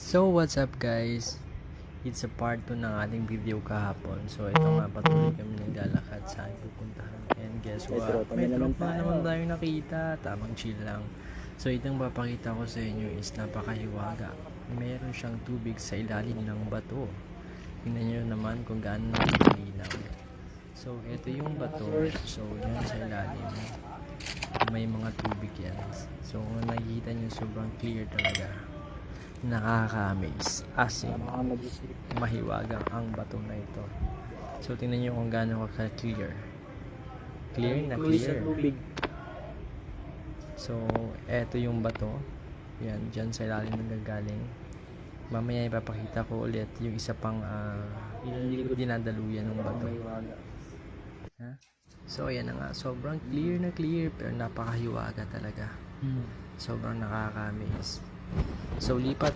So what's up guys? It's a part 2 ng ating video kahapon. So ito nga, patuloy kami naglalakad sa aming pupuntahan. And guess what? May tropa na naman tayo nakita. Tamang chill lang. So itong papakita ko sa inyo is napakahiwaga. Meron siyang tubig sa ilalim ng bato. Tingnan nyo naman kung gaano kalinaw. So ito yung bato. So yan sa ilalim. May mga tubig yan. So kung nakikita nyo, sobrang clear talaga. Nakaka-amaze, as in mahiwagang ang bato na ito. So tingnan nyo kung gaano ka-clear. Clear na clear. So eto yung bato. Yan, dyan sa ilalim nagagaling. Mamaya ipapakita ko ulit yung isa pang dinadaluyan ng bato. Ha? So ayan na nga, sobrang clear na clear pero napakahiwaga talaga. Sobrang nakaka-amaze. So lipat